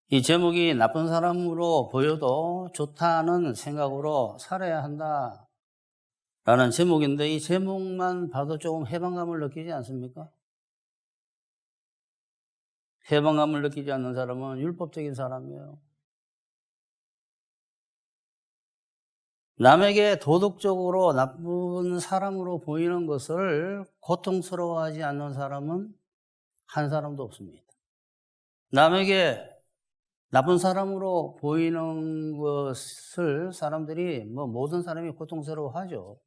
이 제목이 나쁜 사람으로 보여도 좋다는 생각으로 살아야 한다라는 제목인데 이 제목만 봐도 조금 해방감을 느끼지 않습니까? 해방감을 느끼지 않는 사람은 율법적인 사람이에요. 남에게 도덕적으로 나쁜 사람으로 보이는 것을 고통스러워하지 않는 사람은 한 사람도 없습니다. 남에게 나쁜 사람으로 보이는 것을 사람들이 모든 사람이 고통스러워하죠.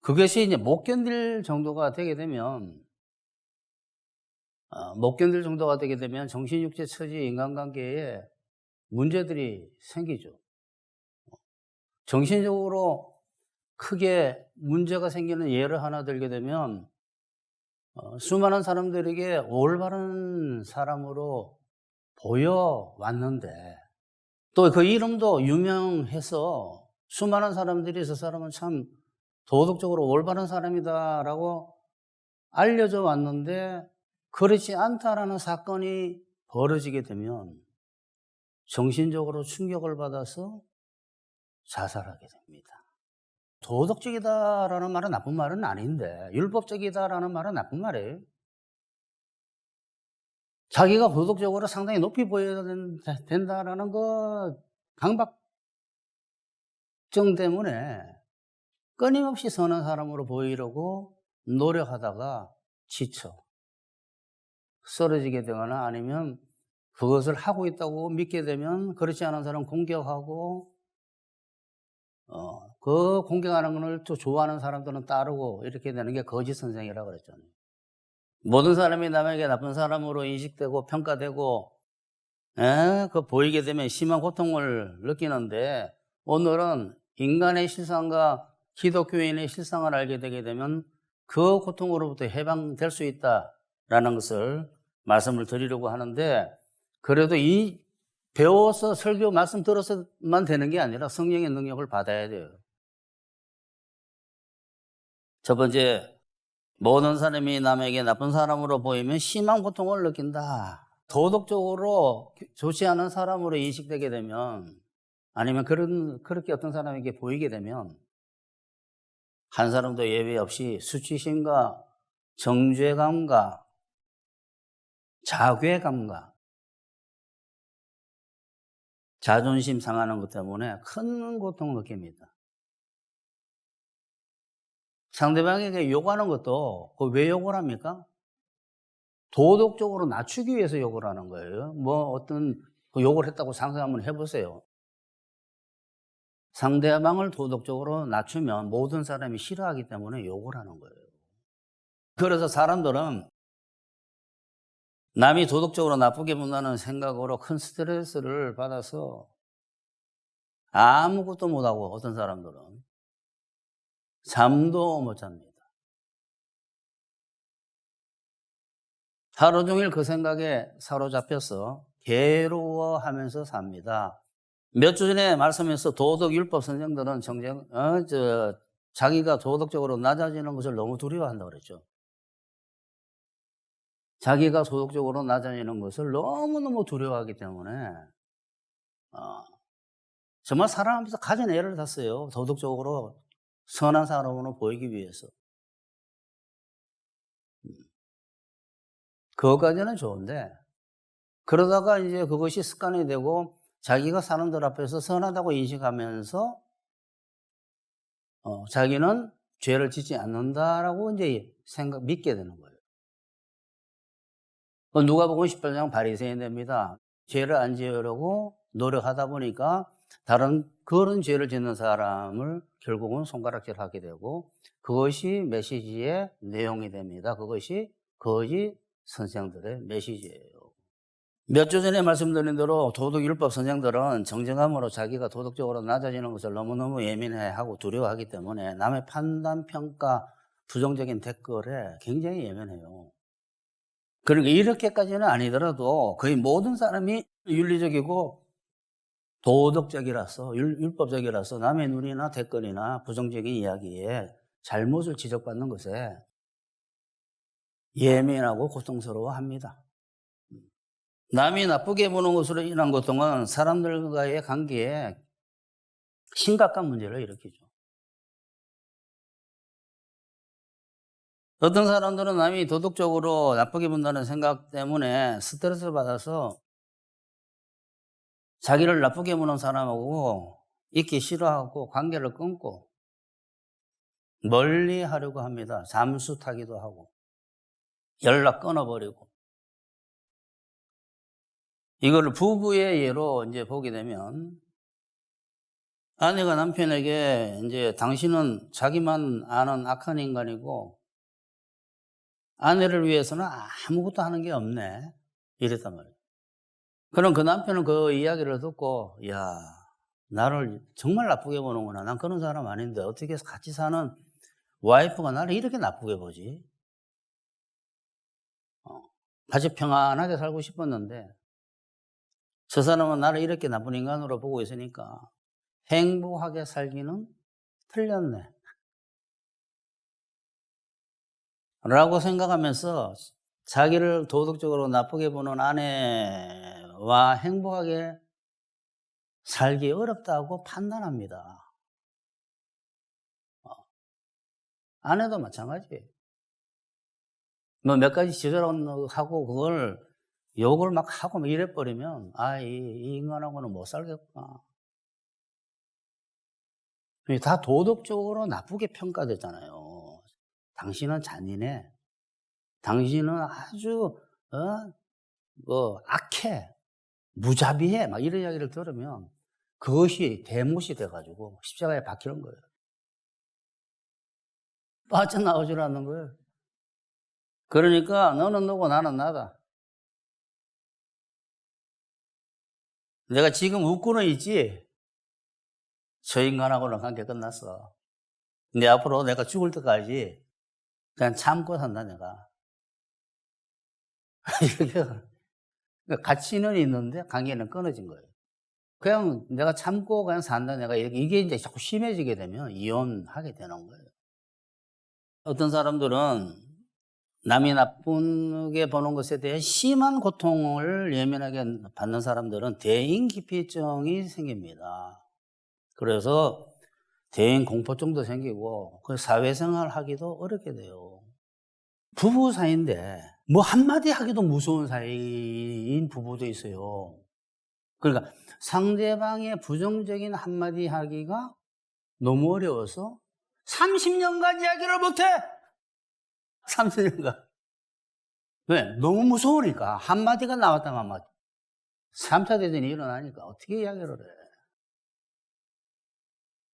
그것이 이제 못 견딜 정도가 되게 되면 정신, 육체, 처지, 인간관계에 문제들이 생기죠. 정신적으로 크게 문제가 생기는 예를 하나 들게 되면 수많은 사람들에게 올바른 사람으로 보여왔는데 또 그 이름도 유명해서 수많은 사람들이 저 사람은 참 도덕적으로 올바른 사람이다라고 알려져 왔는데 그렇지 않다라는 사건이 벌어지게 되면 정신적으로 충격을 받아서 자살하게 됩니다. 도덕적이다라는 말은 나쁜 말은 아닌데 율법적이다라는 말은 나쁜 말이에요. 자기가 도덕적으로 상당히 높이 보여야 된다라는 그 강박증 때문에 끊임없이 선한 사람으로 보이려고 노력하다가 지쳐 쓰러지게 되거나 아니면 그것을 하고 있다고 믿게 되면 그렇지 않은 사람 공격하고 그 공격하는 것을 또 좋아하는 사람들은 따르고 이렇게 되는 게 거짓 선생이라고 그랬잖아요. 모든 사람이 남에게 나쁜 사람으로 인식되고 평가되고 그 보이게 되면 심한 고통을 느끼는데 오늘은 인간의 실상과 기독교인의 실상을 알게 되게 되면 그 고통으로부터 해방될 수 있다라는 것을 말씀을 드리려고 하는데 그래도 이 배워서 설교 말씀 들어서만 되는 게 아니라 성령의 능력을 받아야 돼요. 첫 번째, 모든 사람이 남에게 나쁜 사람으로 보이면 심한 고통을 느낀다. 도덕적으로 좋지 않은 사람으로 인식되게 되면 아니면 그렇게 어떤 사람에게 보이게 되면 한 사람도 예외 없이 수치심과 정죄감과 자괴감과 자존심 상하는 것 때문에 큰 고통을 느낍니다. 상대방에게 욕하는 것도 왜 욕을 합니까? 도덕적으로 낮추기 위해서 욕을 하는 거예요. 어떤 욕을 했다고 상상 한번 해보세요. 상대방을 도덕적으로 낮추면 모든 사람이 싫어하기 때문에 욕을 하는 거예요. 그래서 사람들은 남이 도덕적으로 나쁘게 본다는 생각으로 큰 스트레스를 받아서 아무것도 못하고 어떤 사람들은 잠도 못 잡니다. 하루 종일 그 생각에 사로잡혀서 괴로워하면서 삽니다. 몇 주 전에 말씀에서 도덕율법 선생들은 자기가 도덕적으로 낮아지는 것을 너무 두려워한다고 그랬죠. 자기가 도덕적으로 낮아지는 것을 너무너무 두려워하기 때문에 정말 살아가면서 가진 애를 탔어요. 도덕적으로 선한 사람으로 보이기 위해서. 그것까지는 좋은데 그러다가 이제 그것이 습관이 되고 자기가 사람들 앞에서 선하다고 인식하면서 자기는 죄를 짓지 않는다라고 이제 믿게 되는 거예요. 누가복음 18장 바리새인입니다. 죄를 안 지으려고 노력하다 보니까 다른 그런 죄를 짓는 사람을 결국은 손가락질하게 되고 그것이 메시지의 내용이 됩니다. 그것이 거짓 선생들의 메시지예요. 몇 주 전에 말씀드린 대로 도덕율법 선생들은 정정함으로 자기가 도덕적으로 낮아지는 것을 너무너무 예민해하고 두려워하기 때문에 남의 판단, 평가, 부정적인 댓글에 굉장히 예민해요. 그러니까 이렇게까지는 아니더라도 거의 모든 사람이 윤리적이고 도덕적이라서 율법적이라서 남의 눈이나 댓글이나 부정적인 이야기에 잘못을 지적받는 것에 예민하고 고통스러워합니다. 남이 나쁘게 보는 것으로 인한 고통은 사람들과의 관계에 심각한 문제를 일으키죠. 어떤 사람들은 남이 도덕적으로 나쁘게 본다는 생각 때문에 스트레스를 받아서 자기를 나쁘게 보는 사람하고 있기 싫어하고 관계를 끊고 멀리 하려고 합니다. 잠수 타기도 하고 연락 끊어버리고. 이거를 부부의 예로 이제 보게 되면 아내가 남편에게 이제 당신은 자기만 아는 악한 인간이고 아내를 위해서는 아무것도 하는 게 없네. 이랬단 말이에요. 그럼 그 남편은 그 이야기를 듣고, 야, 나를 정말 나쁘게 보는구나. 난 그런 사람 아닌데 어떻게 해서 같이 사는 와이프가 나를 이렇게 나쁘게 보지? 같이 평안하게 살고 싶었는데 저 사람은 나를 이렇게 나쁜 인간으로 보고 있으니까 행복하게 살기는 틀렸네. 라고 생각하면서 자기를 도덕적으로 나쁘게 보는 아내와 행복하게 살기 어렵다고 판단합니다. 아내도 마찬가지예요. 뭐 몇 가지 지적하고 그걸 욕을 막 하고 막 이래버리면 이 인간하고는 못 살겠구나. 다 도덕적으로 나쁘게 평가되잖아요. 당신은 잔인해. 당신은 아주 악해. 무자비해. 막 이런 이야기를 들으면 그것이 대못이 돼가지고 십자가에 박히는 거예요. 빠져나오질 않는 거예요. 그러니까 너는 너고 나는 나다. 내가 지금 웃고는 있지. 저 인간하고는 관계 끝났어. 근데 앞으로 내가 죽을 때까지 그냥 참고 산다 내가. 이렇게 가치는 있는데 관계는 끊어진 거예요. 그냥 내가 참고 그냥 산다 내가 이게 이제 자꾸 심해지게 되면 이혼하게 되는 거예요. 어떤 사람들은 남이 나쁘게 보는 것에 대해 심한 고통을 예민하게 받는 사람들은 대인기피증이 생깁니다. 그래서 대인 공포증도 생기고 사회생활 하기도 어렵게 돼요. 부부 사이인데 뭐 한마디 하기도 무서운 사이인 부부도 있어요. 그러니까 상대방의 부정적인 한마디 하기가 너무 어려워서 30년간 이야기를 못해. 30년간. 왜? 너무 무서우니까. 한마디가 나왔다면 막 3차 대전이 일어나니까 어떻게 이야기를 해.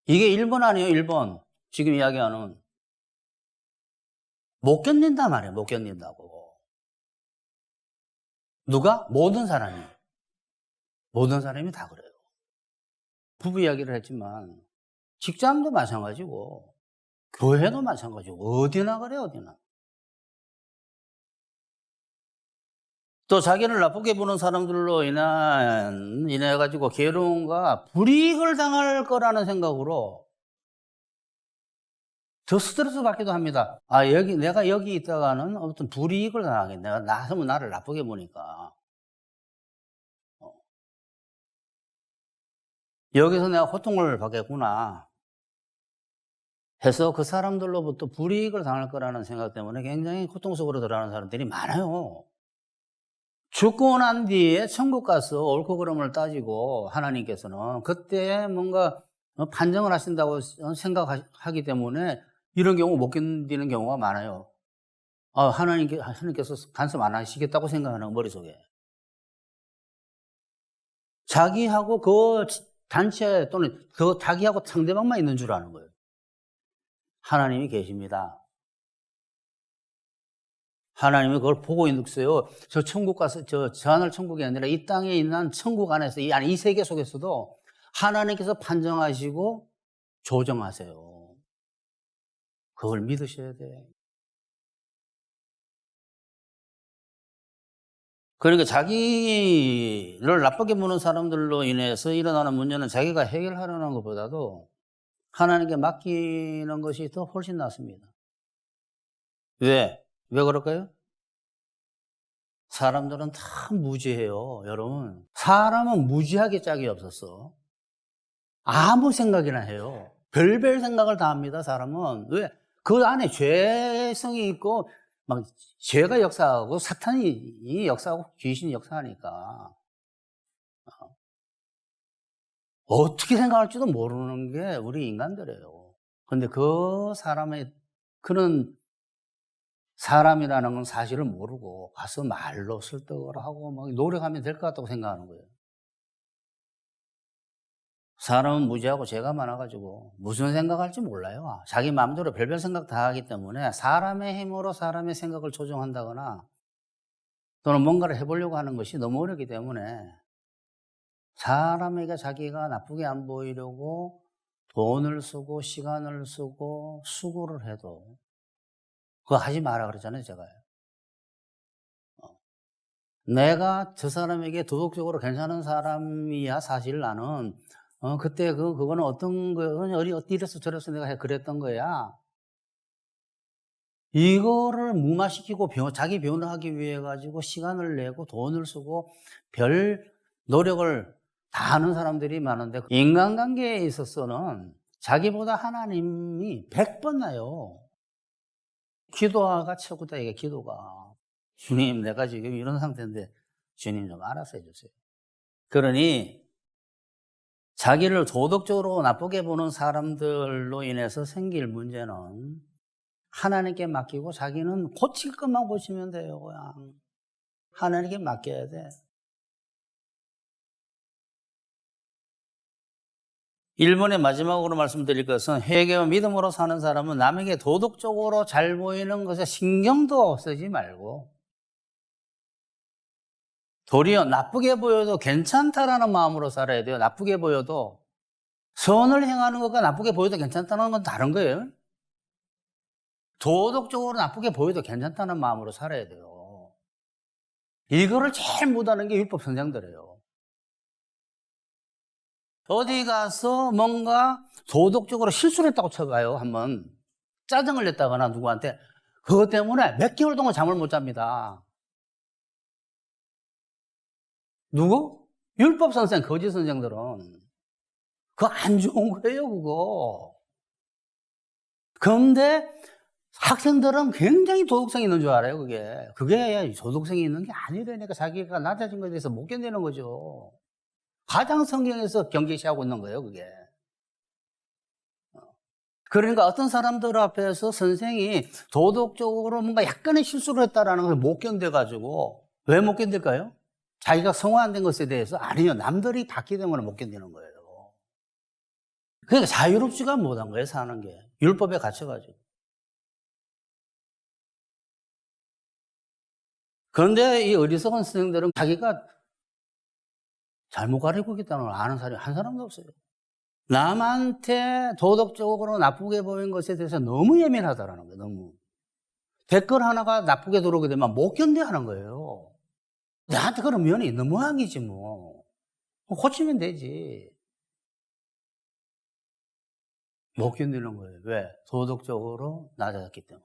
이게 1번 아니에요, 1번. 지금 이야기하는. 못 견딘단 말이에요, 못 견딘다고. 누가? 모든 사람이. 모든 사람이 다 그래요. 부부 이야기를 했지만 직장도 마찬가지고 교회도 마찬가지고 어디나 그래 어디나. 또 자기를 나쁘게 보는 사람들로 인해 가지고 괴로움과 불이익을 당할 거라는 생각으로 더 스트레스 받기도 합니다. 내가 여기 있다가는 어떤 불이익을 당하겠네. 내가 나서면 나를 나쁘게 보니까. 여기서 내가 고통을 받겠구나 해서 그 사람들로부터 불이익을 당할 거라는 생각 때문에 굉장히 고통 속으로 들어가는 사람들이 많아요. 죽고 난 뒤에 천국 가서 옳고 그름을 따지고 하나님께서는 그때 뭔가 판정을 하신다고 생각하기 때문에 이런 경우 못 견디는 경우가 많아요. 하나님께서 간섭 안 하시겠다고 생각하는 머릿속에. 자기하고 그 단체 또는 그 자기하고 상대방만 있는 줄 아는 거예요. 하나님이 계십니다. 하나님이 그걸 보고 있어요. 저 천국 가서, 저 하늘 천국이 아니라 이 땅에 있는 천국 안에서, 이 세계 속에서도 하나님께서 판정하시고 조정하세요. 그걸 믿으셔야 돼. 그러니까 자기를 나쁘게 보는 사람들로 인해서 일어나는 문제는 자기가 해결하려는 것보다도 하나님께 맡기는 것이 더 훨씬 낫습니다. 왜? 왜 그럴까요? 사람들은 다 무지해요, 여러분. 사람은 무지하게 짝이 없었어. 아무 생각이나 해요. 별별 생각을 다 합니다, 사람은. 왜? 그 안에 죄성이 있고, 막, 죄가 역사하고, 사탄이 역사하고, 귀신이 역사하니까. 어떻게 생각할지도 모르는 게 우리 인간들이에요. 근데 그 사람의, 그런 사람이라는 건 사실을 모르고, 가서 말로 설득을 하고, 막 노력하면 될 것 같다고 생각하는 거예요. 사람은 무지하고 죄가 많아가지고 무슨 생각할지 몰라요. 자기 마음대로 별별 생각 다 하기 때문에 사람의 힘으로 사람의 생각을 조정한다거나 또는 뭔가를 해보려고 하는 것이 너무 어렵기 때문에 사람에게 자기가 나쁘게 안 보이려고 돈을 쓰고 시간을 쓰고 수고를 해도 그거 하지 마라 그랬잖아요, 제가요. 내가 저 사람에게 도덕적으로 괜찮은 사람이야 사실 나는 그때 그거는 어떤 거, 이래서 저래서 내가 그랬던 거야. 이거를 무마시키고 자기 변호하기 위해 가지고 시간을 내고 돈을 쓰고 별 노력을 다 하는 사람들이 많은데 인간관계에 있어서는 자기보다 하나님이 100번 나요. 기도가 최고다, 이게 기도가. 주님, 내가 지금 이런 상태인데 주님 좀 알아서 해주세요. 그러니 자기를 도덕적으로 나쁘게 보는 사람들로 인해서 생길 문제는 하나님께 맡기고 자기는 고칠 것만 고치면 돼요. 그냥 하나님께 맡겨야 돼. 1번의 마지막으로 말씀드릴 것은 회개와 믿음으로 사는 사람은 남에게 도덕적으로 잘 보이는 것에 신경도 쓰지 말고 도리어 나쁘게 보여도 괜찮다라는 마음으로 살아야 돼요. 나쁘게 보여도. 선을 행하는 것과 나쁘게 보여도 괜찮다는 건 다른 거예요. 도덕적으로 나쁘게 보여도 괜찮다는 마음으로 살아야 돼요. 이거를 제일 못하는 게 율법 선생들이에요. 어디 가서 뭔가 도덕적으로 실수를 했다고 쳐봐요. 한번 짜증을 냈다거나 누구한테 그것 때문에 몇 개월 동안 잠을 못 잡니다. 누구? 율법 선생, 거짓 선생들은. 그거 안 좋은 거예요, 그거. 그런데 학생들은 굉장히 도덕성이 있는 줄 알아요, 그게. 그게 도덕성이 있는 게 아니라니까 자기가 낮아진 것에 대해서 못 견디는 거죠. 가장 성경에서 경계시하고 있는 거예요, 그게. 그러니까 어떤 사람들 앞에서 선생이 도덕적으로 뭔가 약간의 실수를 했다라는 걸 못 견뎌가지고, 왜 못 견딜까요? 자기가 성화된 것에 대해서 아니요, 남들이 봤기 때문에 못 견디는 거예요. 그러니까 자유롭지가 못한 거예요, 사는 게. 율법에 갇혀가지고. 그런데 이 어리석은 선생들은 자기가 잘못 가르치고 있다는 걸 아는 사람이 한 사람도 없어요. 남한테 도덕적으로 나쁘게 보인 것에 대해서 너무 예민하다라는 거예요, 너무. 댓글 하나가 나쁘게 들어오게 되면 못 견뎌하는 거예요. 나한테 그런 면이 있는 모양이지 뭐. 고치면 되지. 못 견디는 거예요. 왜? 도덕적으로 낮아졌기 때문에.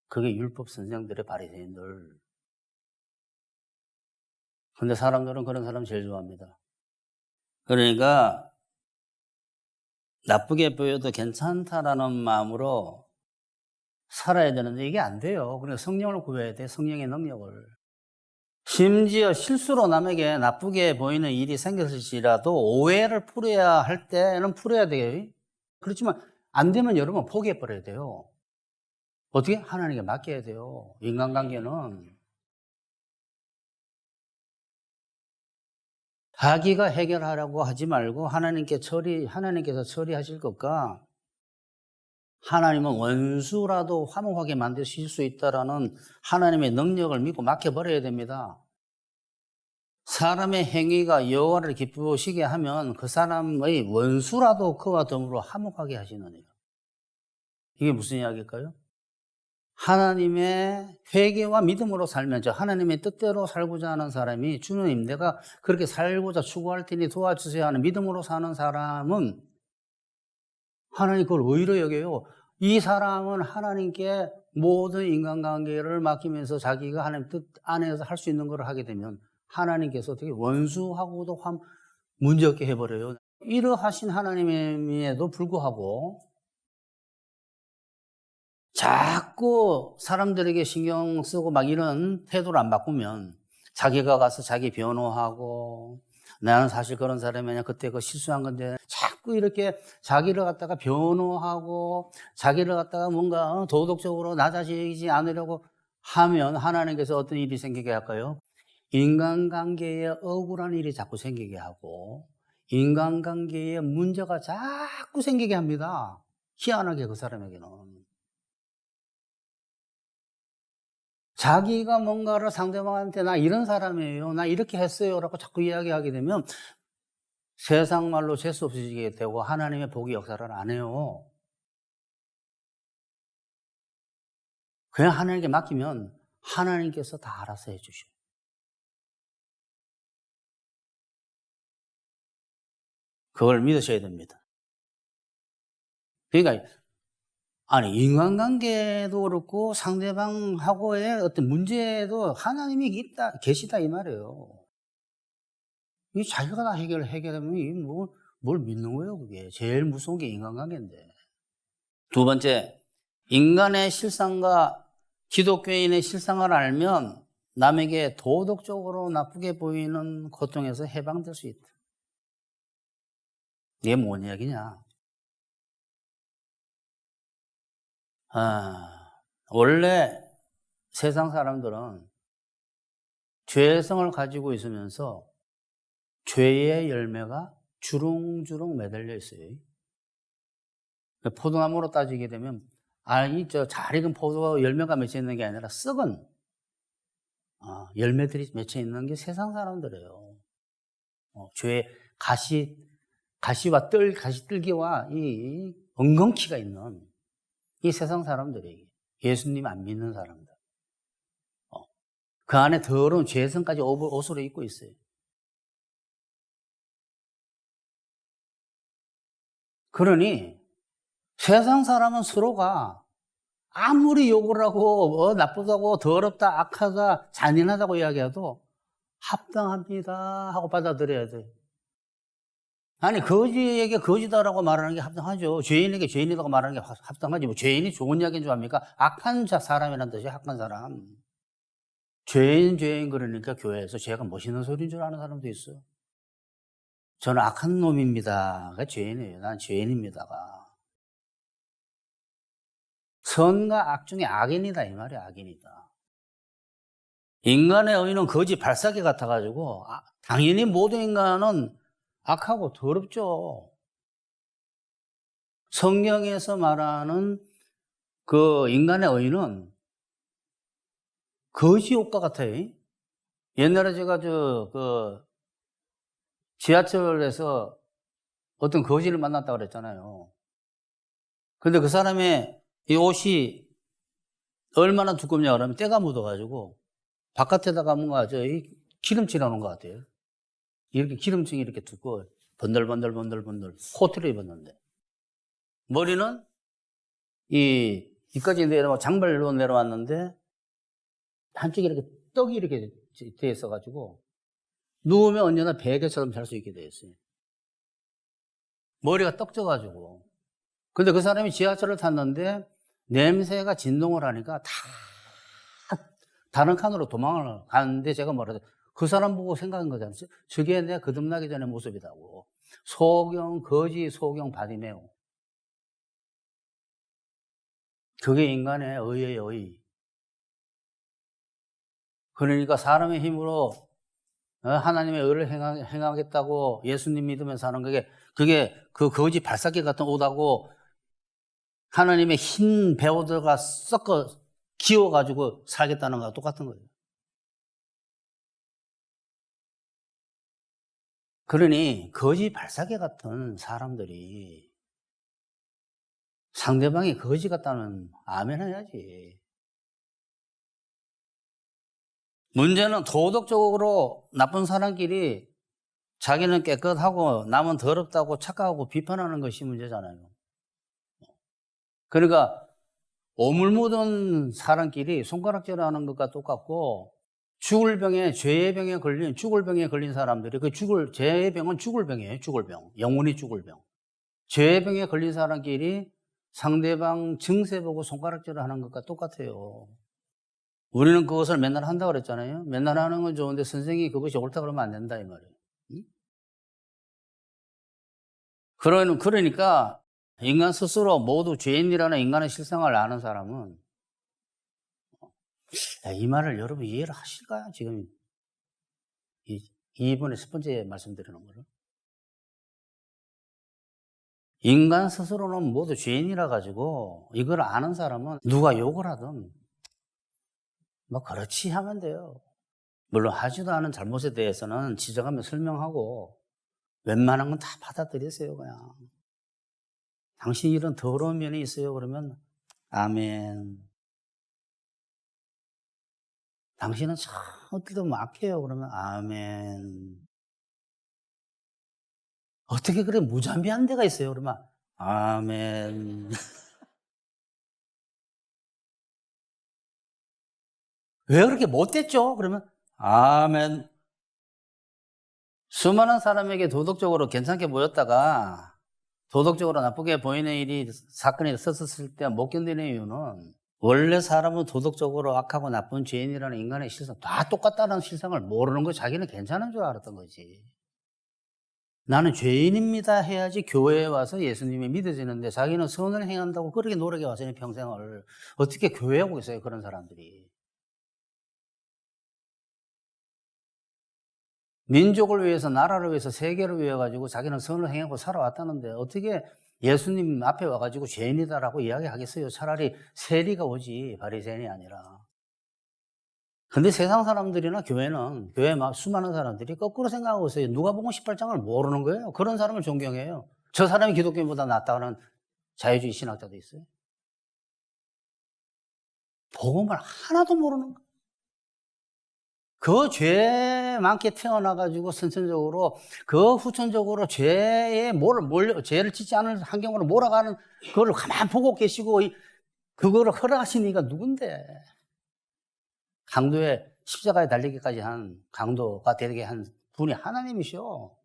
그게 율법 선생들의 바리새인들. 근데 사람들은 그런 사람 제일 좋아합니다. 그러니까 나쁘게 보여도 괜찮다라는 마음으로 살아야 되는데 이게 안 돼요. 그러니까 성령을 구해야 돼. 성령의 능력을. 심지어 실수로 남에게 나쁘게 보이는 일이 생겼을지라도 오해를 풀어야 할 때는 풀어야 돼요. 그렇지만 안 되면 여러분 포기해버려야 돼요. 어떻게? 하나님께 맡겨야 돼요. 인간관계는. 자기가 해결하라고 하지 말고 하나님께서 처리하실 것과 하나님은 원수라도 화목하게 만드실 수 있다라는 하나님의 능력을 믿고 맡겨버려야 됩니다. 사람의 행위가 여호와를 기쁘시게 하면 그 사람의 원수라도 그와 더불어 화목하게 하시느니라. 이게 무슨 이야기일까요? 하나님의 회개와 믿음으로 살면 하나님의 뜻대로 살고자 하는 사람이 주님 내가 그렇게 살고자 추구할 테니 도와주세요 하는 믿음으로 사는 사람은 하나님 그걸 의로 여겨요. 이 사람은 하나님께 모든 인간관계를 맡기면서 자기가 하나님 뜻 안에서 할 수 있는 걸 하게 되면 하나님께서 어떻게 원수하고도 문제없게 해버려요. 이러하신 하나님에도 불구하고 자꾸 사람들에게 신경 쓰고 막 이런 태도를 안 바꾸면 자기가 가서 자기 변호하고 나는 사실 그런 사람이 아니야. 그때 그 실수한 건데 자꾸 이렇게 자기를 갖다가 변호하고 자기를 갖다가 뭔가 도덕적으로 낮아지지 않으려고 하면 하나님께서 어떤 일이 생기게 할까요? 인간관계에 억울한 일이 자꾸 생기게 하고 인간관계에 문제가 자꾸 생기게 합니다. 희한하게 그 사람에게는. 자기가 뭔가를 상대방한테 나 이런 사람이에요. 나 이렇게 했어요. 라고 자꾸 이야기하게 되면 세상 말로 재수 없어지게 되고 하나님의 복이 역사를 안 해요. 그냥 하나님께 맡기면 하나님께서 다 알아서 해주셔. 그걸 믿으셔야 됩니다. 그러니까 아니 인간관계도 그렇고 상대방하고의 어떤 문제도 하나님이 계시다 이 말이에요. 이 자기가 다 해결하면 뭘 믿는 거예요, 그게. 제일 무서운 게 인간관계인데. 두 번째, 인간의 실상과 기독교인의 실상을 알면 남에게 도덕적으로 나쁘게 보이는 고통에서 해방될 수 있다. 이게 뭔 이야기냐? 원래 세상 사람들은 죄성을 가지고 있으면서 죄의 열매가 주렁주렁 매달려 있어요. 포도나무로 따지게 되면, 잘 익은 포도 열매가 맺혀 있는 게 아니라 썩은 열매들이 맺혀 있는 게 세상 사람들이에요. 죄의 가시뜰기와 이 엉겅퀴가 있는 이 세상 사람들이에요. 예수님 안 믿는 사람들. 그 안에 더러운 죄성까지 옷으로 입고 있어요. 그러니 세상 사람은 서로가 아무리 욕을 하고 나쁘다고 더럽다 악하다 잔인하다고 이야기해도 합당합니다 하고 받아들여야 돼요. 아니 거지에게 거지다라고 말하는 게 합당하죠. 죄인에게 죄인이라고 말하는 게 합당하지. 뭐 죄인이 좋은 이야기인 줄 압니까? 악한 사람이라는 뜻이 악한 사람. 죄인 그러니까 교회에서 죄가 멋있는 소리인 줄 아는 사람도 있어요. 저는 악한 놈입니다가 죄인이에요. 난 죄인입니다가. 선과 악 중에 악인이다 이 말이야. 악인이다. 인간의 의는 거지 발사기 같아가지고 당연히 모든 인간은 악하고 더럽죠. 성경에서 말하는 그 인간의 의는 거지 옷과 같아요. 옛날에 제가 지하철에서 어떤 거지를 만났다고 그랬잖아요. 근데 그 사람의 이 옷이 얼마나 두껍냐 그러면 때가 묻어가지고 바깥에다가 뭔가 기름칠하는 것 같아요. 이렇게 기름층이 이렇게 두꺼워. 번들번들 코트를 입었는데. 머리는 이까지 장발로 내려왔는데 한쪽에 이렇게 떡이 이렇게 돼 있어가지고 누우면 언제나 베개처럼 잘 수 있게 돼 있어요. 머리가 떡져가지고. 근데 그 사람이 지하철을 탔는데 냄새가 진동을 하니까 다 다른 칸으로 도망을 가는데 제가 그 사람 보고 생각한 거잖아요. 저게 내가 거듭나기 전의 모습이라고. 거지 소경 바디메오. 그게 인간의 의예요, 의. 그러니까 사람의 힘으로 하나님의 의를 행하겠다고 예수님 믿으면서 하는 그게 그 거지 발사기 같은 옷하고 하나님의 흰 배우들과 섞어 기워가지고 살겠다는 거랑 똑같은 거예요. 그러니 거지 발사기 같은 사람들이 상대방이 거지 같다면 아멘 해야지. 문제는 도덕적으로 나쁜 사람끼리 자기는 깨끗하고 남은 더럽다고 착각하고 비판하는 것이 문제잖아요. 그러니까 오물 묻은 사람끼리 손가락질하는 것과 똑같고, 죽을 병에, 죄의 병에 걸린, 죽을 병에 걸린 사람들이, 죄의 병은 죽을 병이에요, 죽을 병. 영원히 죽을 병. 죄의 병에 걸린 사람끼리 상대방 증세 보고 손가락질을 하는 것과 똑같아요. 우리는 그것을 맨날 한다고 그랬잖아요. 맨날 하는 건 좋은데 선생님이 그것이 옳다 그러면 안 된다, 이 말이에요. 그러니까 인간 스스로 모두 죄인이라는 인간의 실상을 아는 사람은, 이 말을 여러분 이해를 하실까요? 지금 이번에 첫 번째 말씀드리는 거를. 인간 스스로는 모두 죄인이라 가지고 이걸 아는 사람은 누가 욕을 하든 뭐 그렇지 하면 돼요. 물론 하지도 않은 잘못에 대해서는 지적하며 설명하고 웬만한 건 다 받아들이세요. 그냥 당신 이런 더러운 면이 있어요. 그러면 아멘. 당신은 참 어떻게든 악해요. 그러면 아멘. 어떻게 그래 무자비한 데가 있어요. 그러면 아멘. 왜 그렇게 못됐죠? 그러면 아멘. 수많은 사람에게 도덕적으로 괜찮게 보였다가 도덕적으로 나쁘게 보이는 사건이 있었을 때 못 견디는 이유는 원래 사람은 도덕적으로 악하고 나쁜 죄인이라는 인간의 실상 다 똑같다는 실상을 모르는 거 자기는 괜찮은 줄 알았던 거지. 나는 죄인입니다 해야지 교회에 와서 예수님이 믿어지는데 자기는 선을 행한다고 그렇게 노력해 왔으니 평생을 어떻게 교회에 오고 있어요, 그런 사람들이. 민족을 위해서, 나라를 위해서, 세계를 위해 가지고 자기는 선을 행하고 살아왔다는데 어떻게 예수님 앞에 와가지고 죄인이다라고 이야기하겠어요? 차라리 세리가 오지 바리새인이 아니라. 근데 세상 사람들이나 교회에 막 수많은 사람들이 거꾸로 생각하고 있어요. 누가복음 18장을 모르는 거예요. 그런 사람을 존경해요. 저 사람이 기독교인보다 낫다는 자유주의 신학자도 있어요. 복음을 하나도 모르는 거예요. 그 죄 많게 태어나가지고 선천적으로, 그 후천적으로 죄를 짓지 않을 환경으로 몰아가는 그걸 가만 보고 계시고, 그거를 허락하신 이가 누군데? 강도에 십자가에 달리기까지 한 강도가 되게 한 분이 하나님이셔.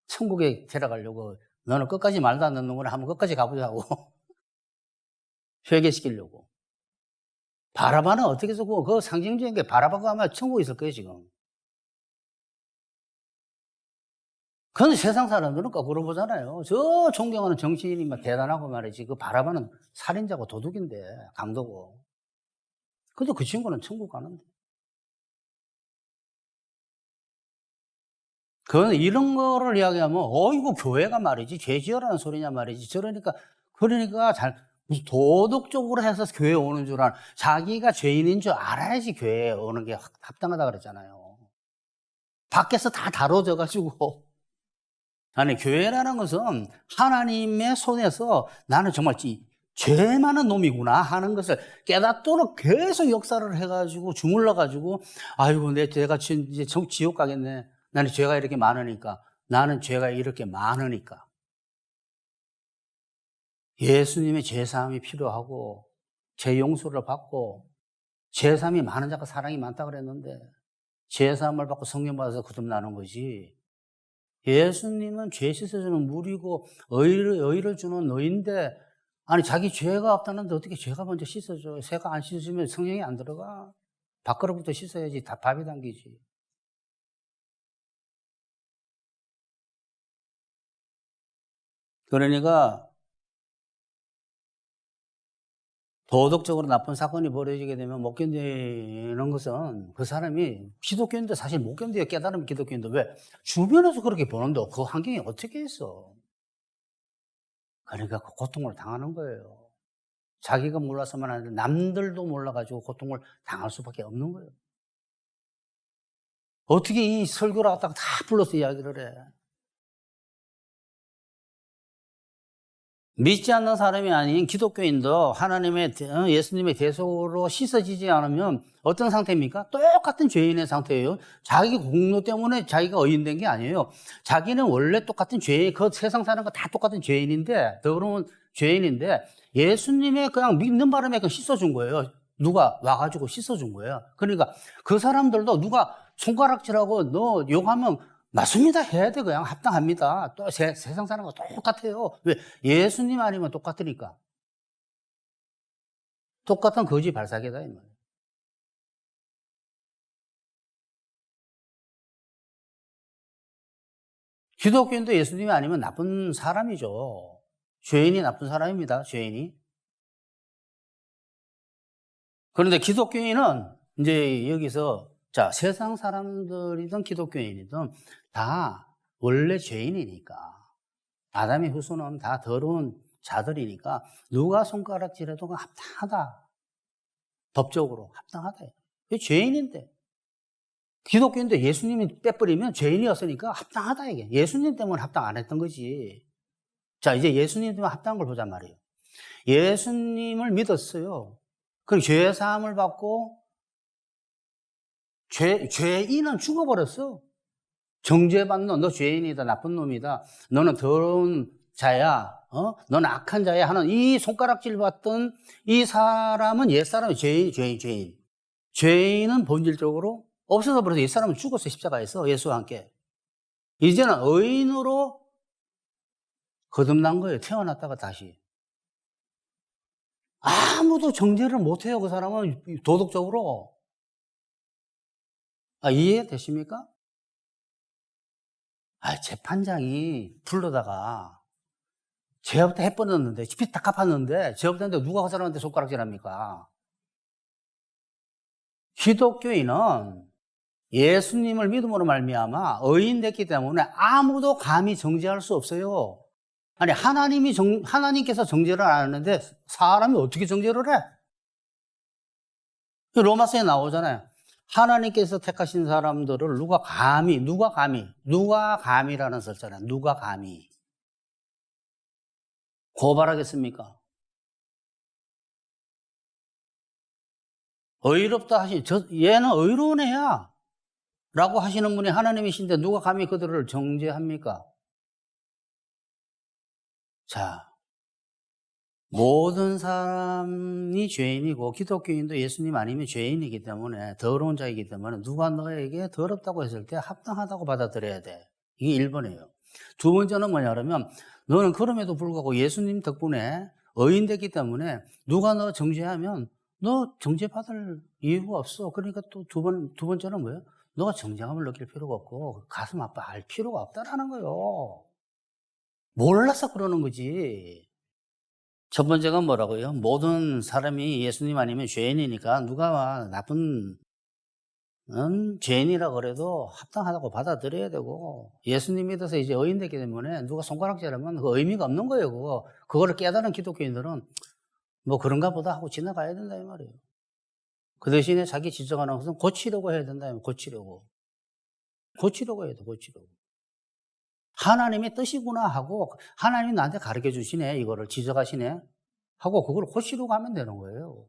천국에 데려가려고, 너는 끝까지 말도 안 듣는구나. 한번 끝까지 가보자고. 회개시키려고. 바라바는 어떻게 해서 그 상징적인 게 바라바가 아마 천국에 있을 거예요, 지금. 그런데 세상 사람들은 거꾸로 보잖아요. 저 존경하는 정치인이 막 대단하고 말이지. 그 바라바는 살인자고 도둑인데, 강도고. 근데 그 친구는 천국 가는데. 그건 이런 거를 이야기하면, 이거 교회가 말이지. 죄 지으라는 소리냐 말이지. 그러니까 무슨 도덕적으로 해서 교회에 오는 줄 아는, 자기가 죄인인 줄 알아야지 교회에 오는 게 합당하다 그랬잖아요. 밖에서 다 다뤄져가지고. 아니, 교회라는 것은 하나님의 손에서 나는 정말 죄 많은 놈이구나 하는 것을 깨닫도록 계속 역사를 해가지고 주물러가지고, 아이고, 제가 이제 지옥 가겠네. 나는 죄가 이렇게 많으니까. 예수님의 죄사함이 필요하고 죄 용서를 받고, 죄사함이 많은 자가 사랑이 많다 그랬는데 죄사함을 받고 성령 받아서 거듭나는 거지. 예수님은 죄 씻어주는 물이고 의를 주는 의인데, 아니 자기 죄가 없다는데 어떻게 죄가 먼저 씻어줘? 죄가 안 씻어주면 성령이 안 들어가. 밥그릇부터 씻어야지 다 밥이 당기지. 그러니까 도덕적으로 나쁜 사건이 벌어지게 되면 못 견디는 것은 그 사람이 기독교인도 사실 못 견뎌요. 깨달으면 기독교인도. 왜? 주변에서 그렇게 보는데 그 환경이 어떻게 있어? 그러니까 그 고통을 당하는 거예요. 자기가 몰라서만 아니라 남들도 몰라가지고 고통을 당할 수밖에 없는 거예요. 어떻게 이 설교를 갖다가 다 불러서 이야기를 해? 믿지 않는 사람이 아닌 기독교인도 예수님의 대속으로 씻어지지 않으면 어떤 상태입니까? 똑같은 죄인의 상태예요. 자기 공로 때문에 자기가 의인된 게 아니에요. 자기는 원래 똑같은 그 세상 사는 거 다 똑같은 죄인인데, 더러운 죄인인데 예수님의 그냥 믿는 바람에 그냥 씻어준 거예요. 누가 와가지고 씻어준 거예요. 그러니까 그 사람들도 누가 손가락질하고 너 욕하면 맞습니다 해야 돼. 그냥 합당합니다. 또 세상 사람과 똑같아요. 왜? 예수님 아니면 똑같으니까. 똑같은 거지 발사계다 이 말이에요. 기독교인도 예수님이 아니면 나쁜 사람이죠. 죄인이 나쁜 사람입니다. 죄인이. 그런데 기독교인은 이제 여기서 자, 세상 사람들이든 기독교인이든 다 원래 죄인이니까. 아담의 후손은 다 더러운 자들이니까 누가 손가락질해도 합당하다. 법적으로 합당하다. 이게 죄인인데. 기독교인데 예수님이 빼버리면 죄인이었으니까 합당하다 이게. 예수님 때문에 합당 안 했던 거지. 자, 이제 예수님 때문에 합당한 걸 보잔 말이에요. 예수님을 믿었어요. 그럼 죄 사함을 받고 죄인은 죽어버렸어. 정죄받는 너 죄인이다, 나쁜 놈이다, 너는 더러운 자야, 너는 악한 자야 하는 이 손가락질 받던 이 사람은 옛사람이 죄인. 죄인은 본질적으로 없어서 버려서 옛사람은 죽었어, 십자가에서 예수와 함께. 이제는 의인으로 거듭난 거예요. 태어났다가 다시. 아무도 정죄를 못해요, 그 사람은 도덕적으로. 이해되십니까? 재판장이 불러다가 죄 없다 해버렸는데, 집이 다 갚았는데, 죄 없다는데 누가 그 사람한테 손가락질 합니까? 기독교인은 예수님을 믿음으로 말미암아 의인 됐기 때문에 아무도 감히 정죄할 수 없어요. 아니, 하나님께서 정죄를 안 하는데 사람이 어떻게 정죄를 해? 로마서에 나오잖아요. 하나님께서 택하신 사람들을 누가 감히라는 설자잖아요. 누가 감히 고발하겠습니까? 의롭다 얘는 의로운 애야 라고 하시는 분이 하나님이신데 누가 감히 그들을 정죄합니까? 자, 모든 사람이 죄인이고 기독교인도 예수님 아니면 죄인이기 때문에 더러운 자이기 때문에 누가 너에게 더럽다고 했을 때 합당하다고 받아들여야 돼. 이게 1번이에요. 두 번째는 뭐냐 그러면 너는 그럼에도 불구하고 예수님 덕분에 의인 됐기 때문에 누가 너 정죄하면 너 정죄받을 이유가 없어. 그러니까 또 두 번째는 뭐예요? 너가 정죄감을 느낄 필요가 없고 가슴 아파할 필요가 없다라는 거예요. 몰라서 그러는 거지. 첫 번째가 뭐라고요? 모든 사람이 예수님 아니면 죄인이니까 누가 나쁜 죄인이라 그래도 합당하다고 받아들여야 되고 예수님 믿어서 이제 의인 됐기 때문에 누가 손가락질하면 그 의미가 없는 거예요. 그거를 깨달은 기독교인들은 뭐 그런가 보다 하고 지나가야 된다 이 말이에요. 그 대신에 자기 지적하는 것은 고치려고 해야 된다. 고치려고 해야 돼. 고치려고. 하나님의 뜻이구나 하고 하나님이 나한테 가르쳐 주시네. 이거를 지적하시네. 하고 그걸 고치려고 하면 되는 거예요.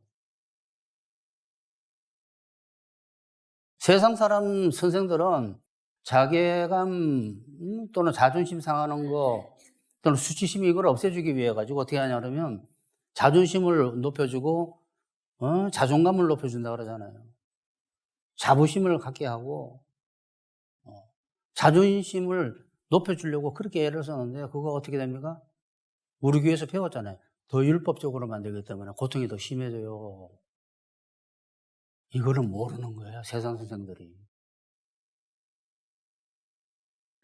세상 사람 선생들은 자괴감 또는 자존심 상하는 거 또는 수치심 이걸 없애주기 위해 가지고 어떻게 하냐 그러면 자존심을 높여주고 자존감을 높여준다 그러잖아요. 자부심을 갖게 하고 자존심을 높여주려고 그렇게 애를 썼는데 그거 어떻게 됩니까? 우리 교회에서 배웠잖아요. 더 율법적으로 만들기 때문에 고통이 더 심해져요. 이거를 모르는 거예요. 세상 선생들이.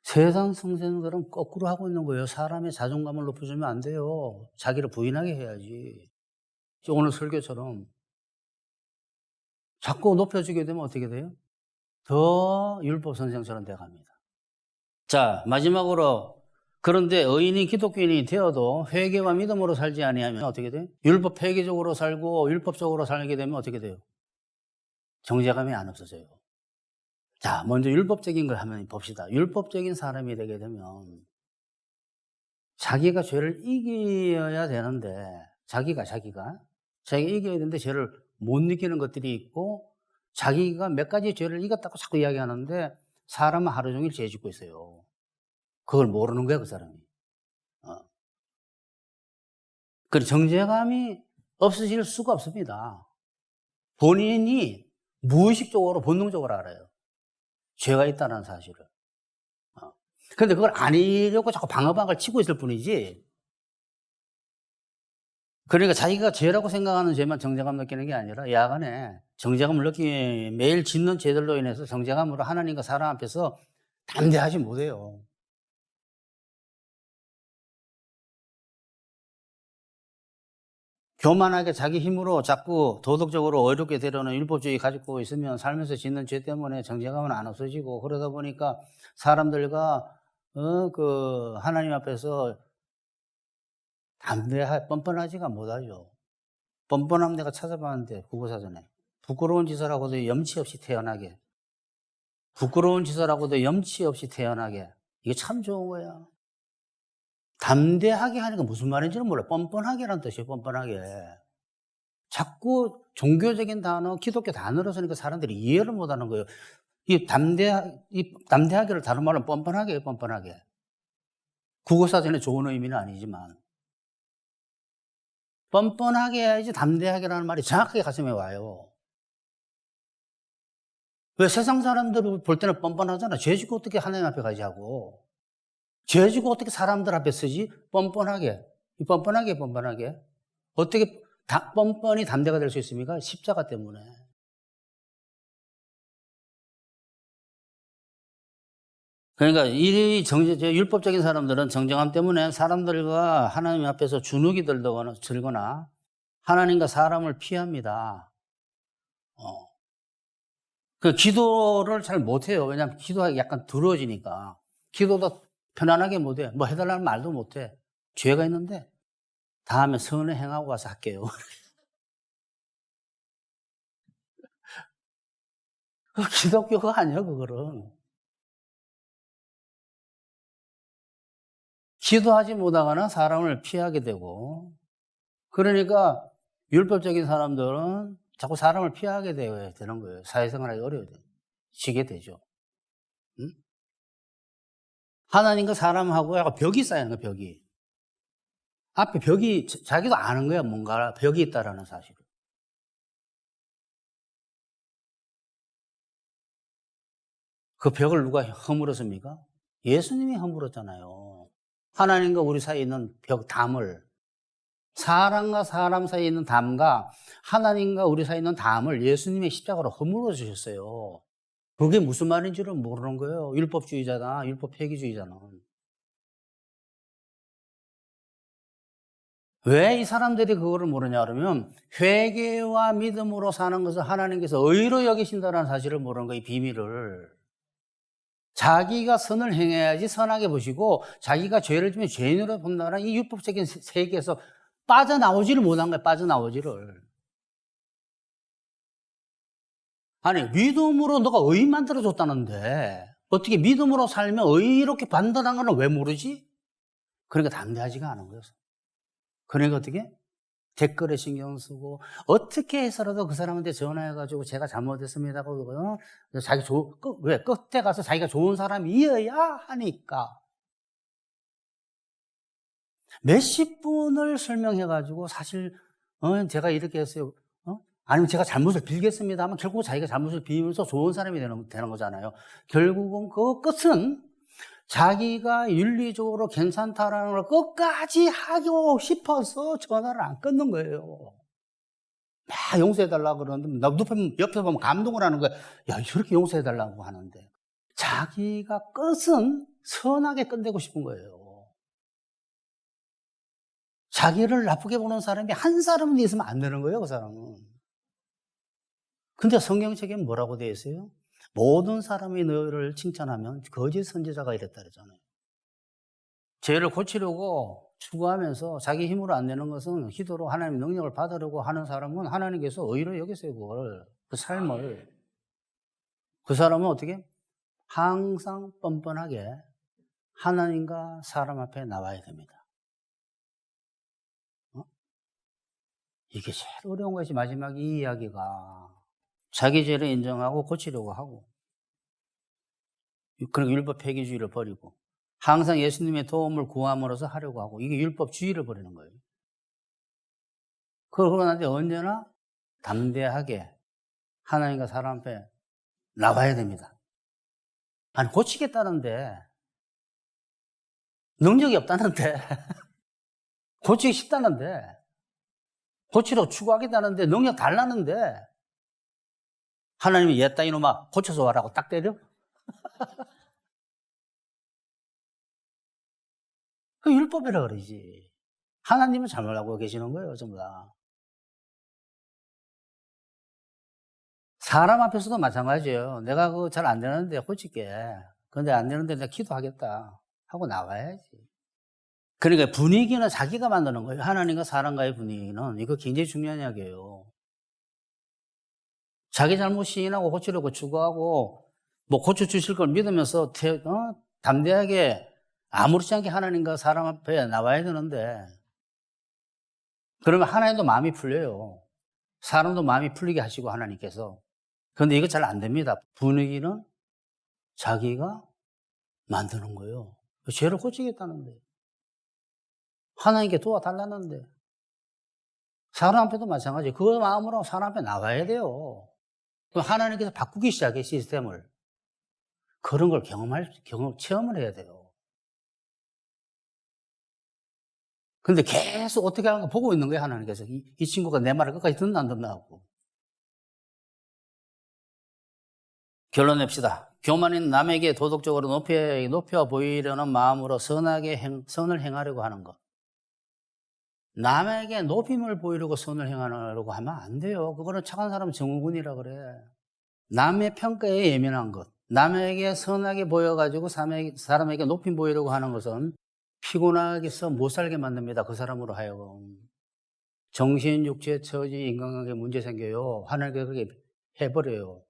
세상 선생들은 거꾸로 하고 있는 거예요. 사람의 자존감을 높여주면 안 돼요. 자기를 부인하게 해야지. 오늘 설교처럼 자꾸 높여주게 되면 어떻게 돼요? 더 율법 선생처럼 돼갑니다. 자, 마지막으로 그런데 의인이 기독교인이 되어도 회개와 믿음으로 살지 아니하면 어떻게 돼요? 율법 회개적으로 살고 율법적으로 살게 되면 어떻게 돼요? 정죄감이 안 없어져요. 자, 먼저 율법적인 걸 한번 봅시다. 율법적인 사람이 되게 되면 자기가 죄를 이겨야 되는데 자기가 이겨야 되는데 죄를 못 이기는 것들이 있고 자기가 몇 가지 죄를 이겼다고 자꾸 이야기하는데 사람은 하루 종일 죄 짓고 있어요. 그걸 모르는 거야, 그 사람이. 그 정죄감이 없어질 수가 없습니다. 본인이 무의식적으로 본능적으로 알아요. 죄가 있다는 사실을. 그런데 그걸 아니려고 자꾸 방어박을 치고 있을 뿐이지. 그러니까 자기가 죄라고 생각하는 죄만 정죄감 느끼는 게 아니라 야간에 정죄감을 느끼며 매일 짓는 죄들로 인해서 정죄감으로 하나님과 사람 앞에서 담대하지 못해요. 교만하게 자기 힘으로 자꾸 도덕적으로 어렵게 되려는 율법주의 가지고 있으면 살면서 짓는 죄 때문에 정죄감은 안 없어지고, 그러다 보니까 사람들과 하나님 앞에서 뻔뻔하지가 못하죠. 뻔뻔함 내가 찾아봤는데 국어사전에 부끄러운 짓을 하고도 염치 없이 태어나게, 부끄러운 짓을 하고도 염치 없이 태어나게, 이게 참 좋은 거야. 담대하게 하는 건 무슨 말인지는 몰라. 뻔뻔하게라는 뜻이에요. 뻔뻔하게. 자꾸 종교적인 단어, 기독교 단어로 쓰니까 사람들이 이해를 못하는 거예요. 이 담대하게를 다른 말로 뻔뻔하게, 뻔뻔하게. 국어사전에 좋은 의미는 아니지만 뻔뻔하게 해야지 담대하게라는 말이 정확하게 가슴에 와요. 왜 세상 사람들 볼 때는 뻔뻔하잖아. 죄 지고 어떻게 하나님 앞에 가지 하고. 죄 지고 어떻게 사람들 앞에 서지? 뻔뻔하게. 뻔뻔하게. 어떻게 뻔뻔히 담대가 될 수 있습니까? 십자가 때문에. 그러니까 이 율법적인 사람들은 정죄감 때문에 사람들과 하나님 앞에서 주눅이 들거나 하나님과 사람을 피합니다. 그 기도를 잘 못해요. 왜냐하면 기도하기 약간 두려워지니까. 기도도 편안하게 못해. 뭐 해달라는 말도 못해. 죄가 있는데 다음에 선을 행하고 가서 할게요. 그 기독교가 아니야, 그거는. 기도하지 못하거나 사람을 피하게 되고, 그러니까 율법적인 사람들은 자꾸 사람을 피하게 되는 거예요. 사회생활하기 어려워지게 되죠. 응? 하나님과 사람하고 약간 벽이 쌓이는 거예요, 벽이. 앞에 벽이, 자기도 아는 거야, 뭔가 벽이 있다라는 사실을. 그 벽을 누가 허물었습니까? 예수님이 허물었잖아요. 하나님과 우리 사이에 있는 담을, 사람과 사람 사이에 있는 담과 하나님과 우리 사이에 있는 담을 예수님의 십자가로 허물어 주셨어요. 그게 무슨 말인지를 모르는 거예요. 율법주의자다, 율법 폐기주의자는. 왜 이 사람들이 그거를 모르냐 그러면 회개와 믿음으로 사는 것을 하나님께서 의로 여기신다는 사실을 모르는 거예요. 이 비밀을. 자기가 선을 행해야지 선하게 보시고 자기가 죄를 지면 죄인으로 본다는 이 율법적인 세계에서 빠져나오지를 못한 거예요. 빠져나오지를. 아니 믿음으로 너가 의인 만들어줬다는데 어떻게 믿음으로 살면 의롭게 받는다는 걸 왜 모르지? 그러니까 담대하지가 않은 거예요. 그러니까 어떻게? 댓글에 신경 쓰고 어떻게 해서라도 그 사람한테 전화해가지고 제가 잘못했습니다고 왜 끝에 가서 자기가 좋은 사람이어야 하니까 몇십 분을 설명해가지고 사실 제가 이렇게 했어요. 아니면 제가 잘못을 빌겠습니다 하면 결국 자기가 잘못을 빌면서 좋은 사람이 되는 거잖아요. 결국은 그 끝은 자기가 윤리적으로 괜찮다라는 걸 끝까지 하고 싶어서 전화를 안 끊는 거예요. 막 용서해달라고 그러는데, 옆에 보면 감동을 하는 거야. 야, 이렇게 용서해달라고 하는데. 자기가 끝은 선하게 끝내고 싶은 거예요. 자기를 나쁘게 보는 사람이 한 사람은 있으면 안 되는 거예요, 그 사람은. 근데 성경책에는 뭐라고 되어 있어요? 모든 사람이 너를 칭찬하면 거짓 선지자가 이랬다 그러잖아요. 죄를 고치려고 추구하면서 자기 힘으로 안 되는 것은 기도로 하나님의 능력을 받으려고 하는 사람은 하나님께서 의로 여기세요, 그걸. 그 삶을. 그 사람은 어떻게? 항상 뻔뻔하게 하나님과 사람 앞에 나와야 됩니다. 이게 제일 어려운 것이 마지막 이 이야기가 자기 죄를 인정하고 고치려고 하고 그리고 율법 폐기주의를 버리고 항상 예수님의 도움을 구함으로써 하려고 하고 이게 율법주의를 버리는 거예요. 그러고 나서 언제나 담대하게 하나님과 사람 앞에 나와야 됩니다. 아니, 고치겠다는데, 능력이 없다는데, 고치기 쉽다는데, 고치러 추구하겠다는데, 능력 달라는데, 하나님이 옛다 이놈아, 고쳐서 와라고 딱 때려? 그 율법이라 그러지. 하나님은 잘못하고 계시는 거예요, 전부 다. 사람 앞에서도 마찬가지예요. 내가 그거 잘 안 되는데 고칠게. 근데 안 되는데 내가 기도하겠다 하고 나와야지. 그러니까 분위기는 자기가 만드는 거예요. 하나님과 사람과의 분위기는. 이거 굉장히 중요한 이야기예요. 자기 잘못 시인하고 고치려고 추구하고 뭐 고쳐주실 걸 믿으면서 담대하게 아무렇지 않게 하나님과 사람 앞에 나와야 되는데, 그러면 하나님도 마음이 풀려요. 사람도 마음이 풀리게 하시고 하나님께서. 그런데 이거 잘 안 됩니다. 분위기는 자기가 만드는 거예요. 죄를 고치겠다는데, 하나님께 도와달라는데, 사람 앞에도 마찬가지예요. 그 마음으로 사람 앞에 나와야 돼요. 그럼 하나님께서 바꾸기 시작해, 시스템을. 그런 걸 체험을 해야 돼요. 근데 계속 어떻게 하는 거 보고 있는 거예요, 하나님께서. 이 친구가 내 말을 끝까지 듣나 안 듣나 하고. 결론 냅시다. 교만인 남에게 도덕적으로 높여 보이려는 마음으로 선을 행하려고 하는 것. 남에게 높임을 보이려고 선을 행하려고 하면 안 돼요. 그거는 착한 사람 증후군이라 그래. 남의 평가에 예민한 것. 남에게 선하게 보여가지고 사람에게 높임 보이려고 하는 것은 피곤하게 해서 못 살게 만듭니다. 그 사람으로 하여금. 정신, 육체, 처지, 인간관계에 문제 생겨요. 하나님께서 그렇게 해버려요.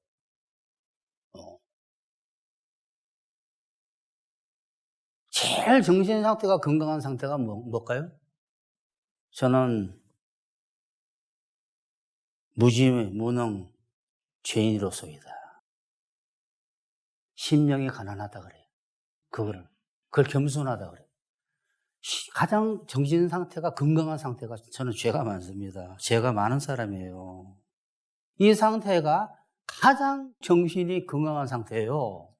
제일 정신 상태가 건강한 상태가 뭘까요? 저는 무지, 무능, 죄인으로서이다. 심령이 가난하다 그래요. 그걸 겸손하다 그래요. 가장 정신 상태가 건강한 상태가 저는 죄가 많습니다. 죄가 많은 사람이에요. 이 상태가 가장 정신이 건강한 상태예요.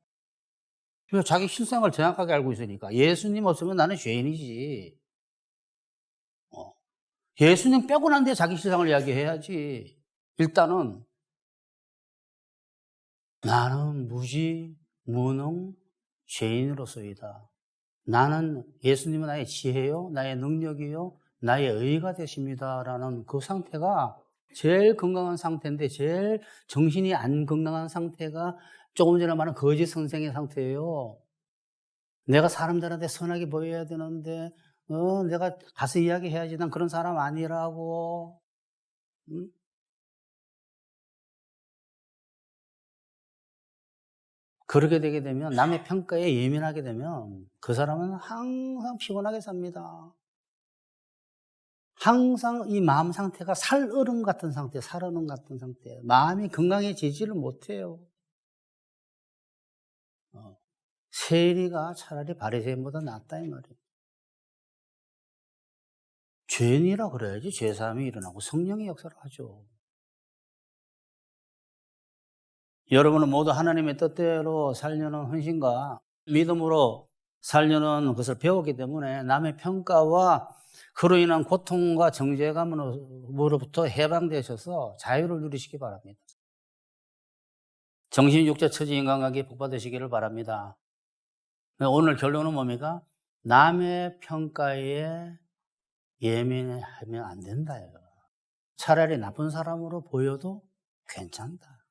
자기 실상을 정확하게 알고 있으니까. 예수님 없으면 나는 죄인이지. 예수님 빼고 난 뒤에 자기 실상을 이야기해야지. 일단은 나는 무지, 무능, 죄인으로서이다. 나는 예수님은 나의 지혜요, 나의 능력이요, 나의 의가 되십니다라는 그 상태가 제일 건강한 상태인데, 제일 정신이 안 건강한 상태가 조금 전에 말한 거짓 선생의 상태예요. 내가 사람들한테 선하게 보여야 되는데, 내가 가서 이야기해야지. 난 그런 사람 아니라고. 응? 그렇게 되게 되면, 남의 평가에 예민하게 되면 그 사람은 항상 피곤하게 삽니다. 항상 이 마음 상태가 살얼음 같은 상태, 살얼음 같은 상태. 마음이 건강해지지를 못해요. 세리가 차라리 바리새인보다 낫다 이 말이에요. 죄인이라 그래야지 죄사함이 일어나고 성령의 역사를 하죠. 여러분은 모두 하나님의 뜻대로 살려는 헌신과 믿음으로 살려는 것을 배웠기 때문에 남의 평가와 그로 인한 고통과 정죄감으로부터 해방되셔서 자유를 누리시기 바랍니다. 정신, 육체, 처지, 인간관계에 복받으시기를 바랍니다. 오늘 결론은 뭡니까? 남의 평가에 예민하면 안 된다. 차라리 나쁜 사람으로 보여도 괜찮다.